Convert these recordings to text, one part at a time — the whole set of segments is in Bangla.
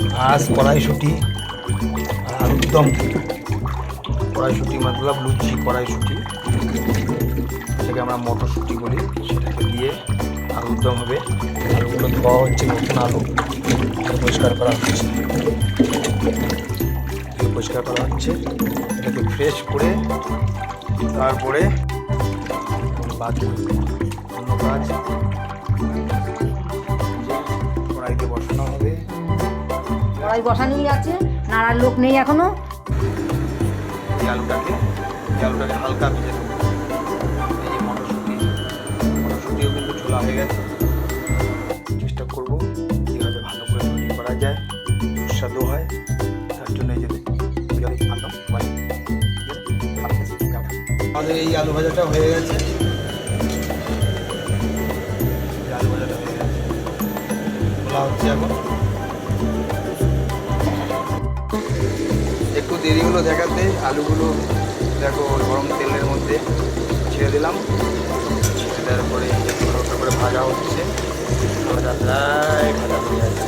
आज কড়াইশুঁটি আর আলুর দম। কড়াইশুঁটি মতলব লুচি, কড়াইশুঁটি সেটাকে আমরা মটরশুঁটি বলি, সেটাকে দিয়ে আলুর দম হবে। আলুগুলো ধোয়া হচ্ছে, নতুন আলু পরিষ্কার করা হচ্ছে, পরিষ্কার করা হচ্ছে। এটাকে ফ্রেশ করে তারপরে বাদ অন্য কাজ কড়াইতে বসানো হবে। কড়াই বসানোই আছে, নাড়ার লোক নেই এখনো। এই আলুটাকে হালকা ভেজে দেবো। এই যে মটরশুঁটিও কিন্তু ছোলা হয়ে গেছে। চেষ্টা করবো কীভাবে ভালো করে তৈরি করা যায়, সুস্বাদু হয়। তার জন্য এই যে আমাদের এই আলু ভাজাটা হয়ে গেছে। আলু ভাজাটা হয়ে গেছে, খোলা হচ্ছে এখন। একটু দেরি হলো দেখাতে, আলুগুলো দেখো গরম তেলের মধ্যে ছেড়ে দিলাম, ছেড়ে দেওয়ার পরে হালকা করে ভাজা হচ্ছে। ভাজা প্রায় ভাজা হয়ে যাচ্ছে।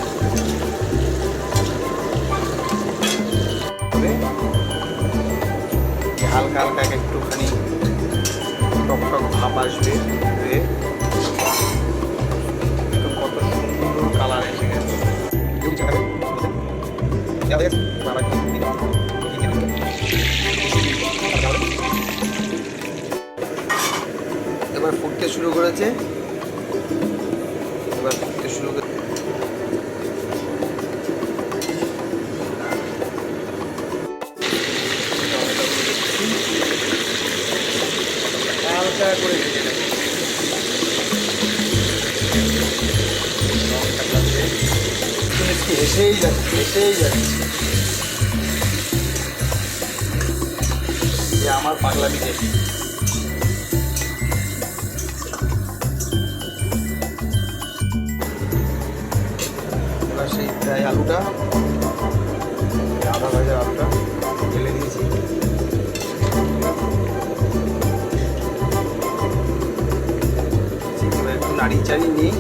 হালকা হালকা একটুখানি টক টক ভাপ আসবে, কত সুন্দর কালার এসে গেছে। এবার ফুটতে শুরু করেছে, এবার ফুটতে শুরু করে হালকা করে এসেই যাচ্ছে আমার পাগলামি দেখি। এবার সেই প্রায় আলুটা, আধা ভাজা আলুটা ঢেলে দিয়েছি। এবার একটু নাড়ি চাড়ি নিই।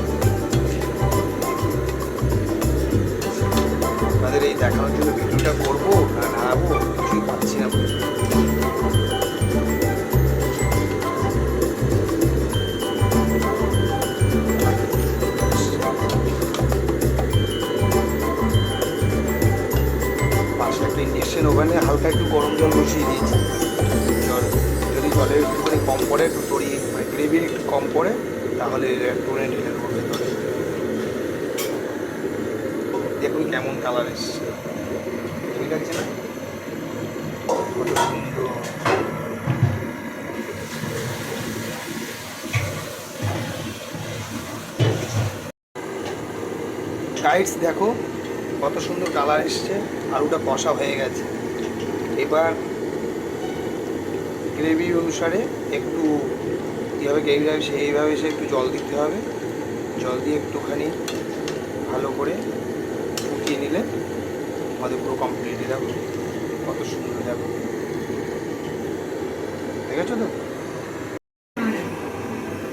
আপনাদের এই দেখানোর জন্য ভিডিওটা করবো না নাড়াবো কিছুই পাচ্ছি না। পাশে একটা ইন্ডাকশন ওভেনে হালকা একটু গরম জল বসিয়ে দিয়েছি। যদি জলের একটুখানি কম পড়ে, একটু তরি মানে গ্রেভি একটু কম পড়ে, তাহলে টোনে ঢেলে দেবো ভেতরে। দেখুন কেমন কালার এসছে, ঠিক আছে না? কত সুন্দর। গাইডস দেখো কত সুন্দর কালার এসছে, আলুটা কষা হয়ে গেছে। এবার গ্রেভি অনুসারে একটু কীভাবে গ্রেভি হবে সেইভাবে সে একটু জল দিতে হবে। জল দিয়ে একটুখানি ভালো করে ফুটিয়ে নিলে আমাদের পুরো কমপ্লিট। দেখো কত সুন্দর, দেখো দেখেছো তো,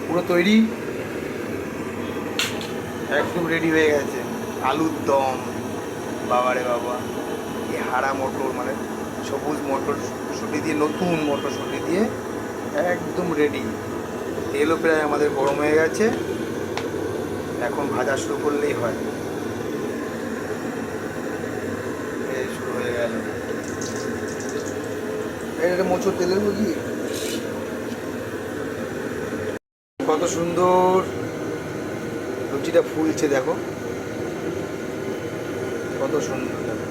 পুরো তৈরি, একদম রেডি হয়ে গেছে আলুর দম। বাবারে বাবা, এই হারা মটর মানে সবুজ মটরশুঁটি দিয়ে, নতুন মটরশুঁটি দিয়ে একদম রেডি। তেলও প্রায় আমাদের গরম হয়ে গেছে, এখন ভাজা শুরু করলেই হয়। শুরু হয়ে গেল, এটা মোচর তেলের মুরগি। কত সুন্দর লুচিটা ফুলছে, দেখো কত সুন্দর। দেখো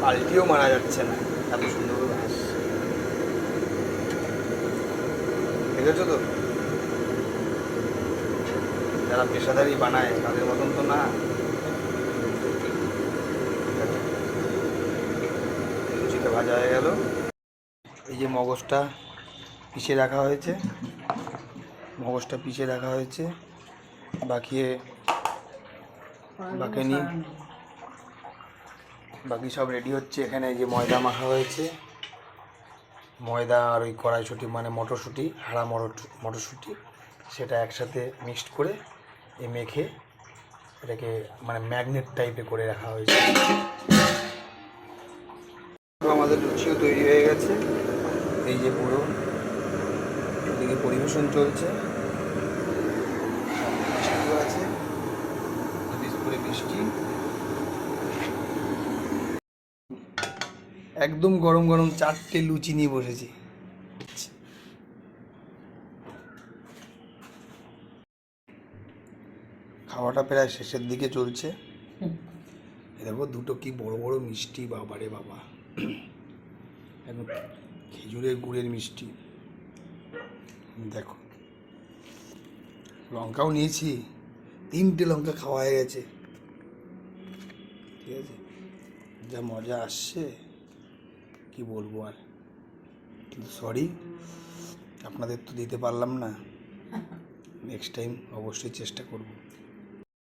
পাল্টিও মারা যাচ্ছে না, এত সুন্দর ঘাস। দেখেছো তো, যারা পেশাদারি বানায় তাদের মতন তো না। লুচিটা ভাজা হয়ে গেল। এই যে মগজটা পিষে রাখা হয়েছে, বাকি সব রেডি হচ্ছে। এখানে যে ময়দা মাখা হয়েছে, ময়দা আর ওই কড়াইশুঁটি মানে মটরশুঁটি, হাড়া মটরশুঁটি, সেটা একসাথে মিক্সড করে এ মেখে এটাকে মানে ম্যাগনেট টাইপে করে রাখা হয়েছে। আমাদের লুচিও তৈরি হয়ে গেছে, এই যে পুরো এদিকে পরিবেশন চলছে, মিষ্টিও আছে, করে মিষ্টি একদম গরম গরম 4টে লুচি নিয়ে বসেছি। খাওয়াটা প্রায় শেষের দিকে চলছে। দেখো দুটো কি বড় বড় মিষ্টি, বাবারে বাবা, একদম খেজুরের গুড়ের মিষ্টি। দেখো লঙ্কাও নিয়েছি, 3টে লঙ্কা খাওয়া হয়ে গেছে। ঠিক আছে, যা মজা আসছে কি বলবো আর, কিন্তু সরি আপনাদের তো দিতে পারলাম না, নেক্সট টাইম অবশ্যই চেষ্টা করব।